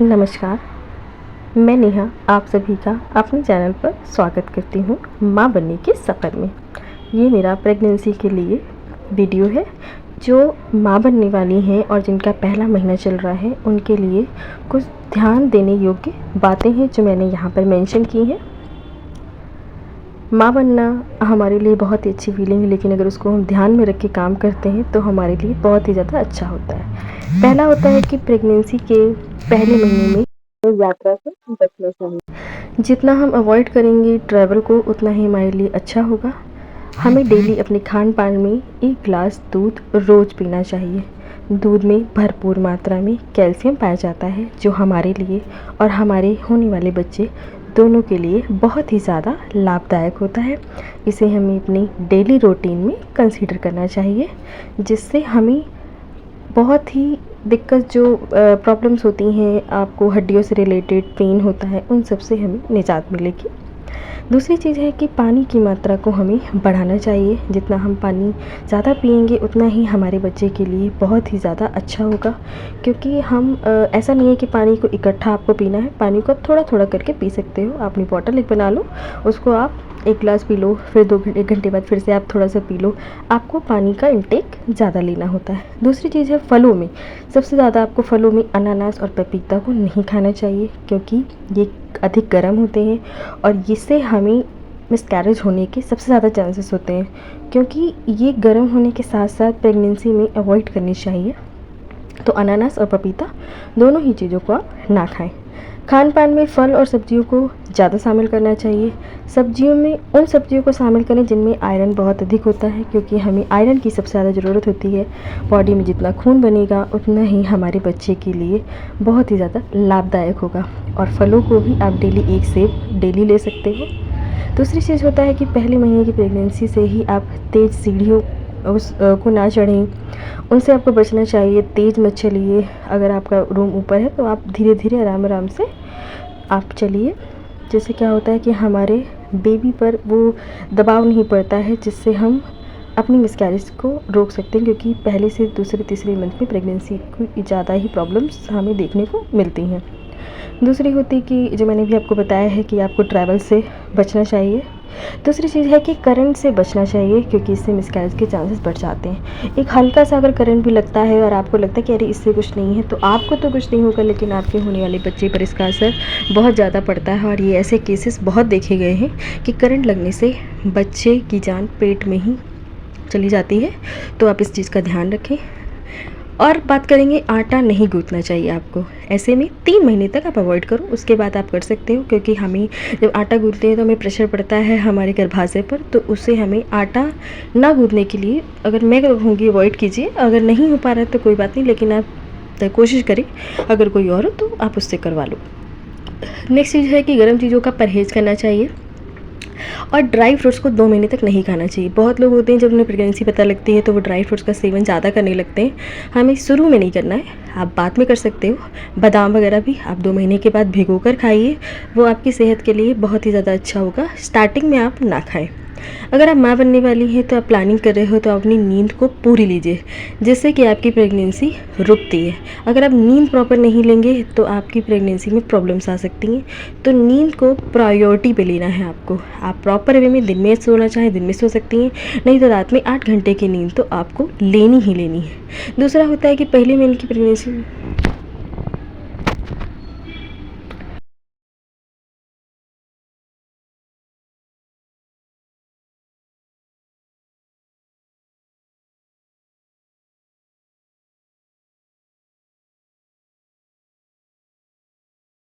नमस्कार, मैं नेहा आप सभी का अपने चैनल पर स्वागत करती हूँ माँ बनने के सफ़र में। ये मेरा प्रेगनेंसी के लिए वीडियो है। जो माँ बनने वाली हैं और जिनका पहला महीना चल रहा है उनके लिए कुछ ध्यान देने योग्य बातें हैं जो मैंने यहाँ पर मेंशन की हैं। माँ बनना हमारे लिए बहुत ही अच्छी फीलिंग है, लेकिन अगर उसको हम ध्यान में रख के काम करते हैं तो हमारे लिए बहुत ही ज़्यादा अच्छा होता है। पहला होता है कि प्रेगनेंसी के पहले महीने में यात्रा से बचना चाहिए। जितना हम अवॉइड करेंगे ट्रैवल को उतना ही हमारे लिए अच्छा होगा। हमें डेली अपने खान पान में 1 गिलास दूध रोज़ पीना चाहिए। दूध में भरपूर मात्रा में कैल्शियम पाया जाता है जो हमारे लिए और हमारे होने वाले बच्चे दोनों के लिए बहुत ही ज़्यादा लाभदायक होता है। इसे हमें अपनी डेली रूटीन में कंसीडर करना चाहिए, जिससे हमें बहुत ही दिक्कत जो प्रॉब्लम्स होती हैं, आपको हड्डियों से रिलेटेड पेन होता है, उन सब से हमें निजात मिलेगी। दूसरी चीज़ है कि पानी की मात्रा को हमें बढ़ाना चाहिए। जितना हम पानी ज़्यादा पिएंगे उतना ही हमारे बच्चे के लिए बहुत ही ज़्यादा अच्छा होगा, क्योंकि हम ऐसा नहीं है कि पानी को इकट्ठा आपको पीना है। पानी को आप थोड़ा थोड़ा करके पी सकते हो। अपनी बॉटल एक बना लो, उसको आप 1 गिलास पी लो, फिर 1 घंटे बाद फिर से आप थोड़ा सा पी लो। आपको पानी का इंटेक ज़्यादा लेना होता है। दूसरी चीज़ है फलों में। सबसे ज़्यादा आपको फलों में अनानास और पपीता को नहीं खाना चाहिए, क्योंकि ये अधिक गर्म होते हैं और इससे हमें मिसकैरेज होने के सबसे ज़्यादा चांसेस होते हैं, क्योंकि ये गर्म होने के साथ साथ प्रेगनेंसी में अवॉइड करनी चाहिए। तो अनानास और पपीता दोनों ही चीज़ों को आप ना खाएं। खान पान में फल और सब्जियों को ज़्यादा शामिल करना चाहिए। सब्जियों में उन सब्जियों को शामिल करें जिनमें आयरन बहुत अधिक होता है, क्योंकि हमें आयरन की सबसे ज़्यादा ज़रूरत होती है। बॉडी में जितना खून बनेगा उतना ही हमारे बच्चे के लिए बहुत ही ज़्यादा लाभदायक होगा। और फलों को भी आप डेली 1 सेब डेली ले सकते हो। दूसरी चीज़ होता है कि पहले महीने की प्रेगनेंसी से ही आप तेज़ सीढ़ियों को ना चढ़ें, उनसे आपको बचना चाहिए। तेज़ मत चलिए। अगर आपका रूम ऊपर है तो आप धीरे धीरे आराम आराम से आप चलिए। जिससे क्या होता है कि हमारे बेबी पर वो दबाव नहीं पड़ता है, जिससे हम अपनी मिसकैरेज को रोक सकते हैं, क्योंकि पहले से दूसरे तीसरे मंथ में प्रेगनेंसी की ज़्यादा ही प्रॉब्लम्स हमें देखने को मिलती हैं। दूसरी होती कि जो मैंने भी आपको बताया है कि आपको ट्रैवल से बचना चाहिए। दूसरी चीज़ है कि करंट से बचना चाहिए, क्योंकि इससे मिसकैरेज के चांसेस बढ़ जाते हैं। एक हल्का सा अगर करंट भी लगता है और आपको लगता है कि अरे इससे कुछ नहीं है, तो आपको तो कुछ नहीं होगा, लेकिन आपके होने वाले बच्चे पर इसका असर बहुत ज़्यादा पड़ता है। और ये ऐसे केसेस बहुत देखे गए हैं कि करंट लगने से बच्चे की जान पेट में ही चली जाती है। तो आप इस चीज़ का ध्यान रखें। और बात करेंगे, आटा नहीं गूँथना चाहिए आपको। ऐसे में 3 महीने तक आप अवॉइड करो, उसके बाद आप कर सकते हो, क्योंकि हमें जब आटा गूँथते हैं तो हमें प्रेशर पड़ता है हमारे गर्भाशय पर, तो उससे हमें आटा ना गूँथने के लिए, अगर मैं कहूँगी अवॉइड कीजिए। अगर नहीं हो पा रहा है तो कोई बात नहीं, लेकिन आप कोशिश करें। अगर कोई और हो तो आप उससे करवा लो। नेक्स्ट चीज़ है कि गर्म चीज़ों का परहेज़ करना चाहिए और ड्राई फ्रूट्स को 2 महीने तक नहीं खाना चाहिए। बहुत लोग होते हैं जब उन्हें प्रेगनेंसी पता लगती है तो वो ड्राई फ्रूट्स का सेवन ज़्यादा करने लगते हैं। हमें शुरू में नहीं करना है, आप बाद में कर सकते हो। बादाम वगैरह भी आप 2 महीने के बाद भिगो कर खाइए, वो आपकी सेहत के लिए बहुत ही ज़्यादा अच्छा होगा। स्टार्टिंग में आप ना खाएँ। अगर आप माँ बनने वाली हैं तो आप प्लानिंग कर रहे हो तो अपनी नींद को पूरी लीजिए, जिससे कि आपकी प्रेगनेंसी रुकती है। अगर आप नींद प्रॉपर नहीं लेंगे तो आपकी प्रेगनेंसी में प्रॉब्लम्स आ सकती हैं। तो नींद को प्रायोरिटी पे लेना है आपको। आप प्रॉपर वे में दिन में सोना चाहें दिन में सो सकती हैं, नहीं तो रात में 8 घंटे की नींद तो आपको लेनी ही लेनी है। दूसरा होता है कि पहले महीने की प्रेगनेंसी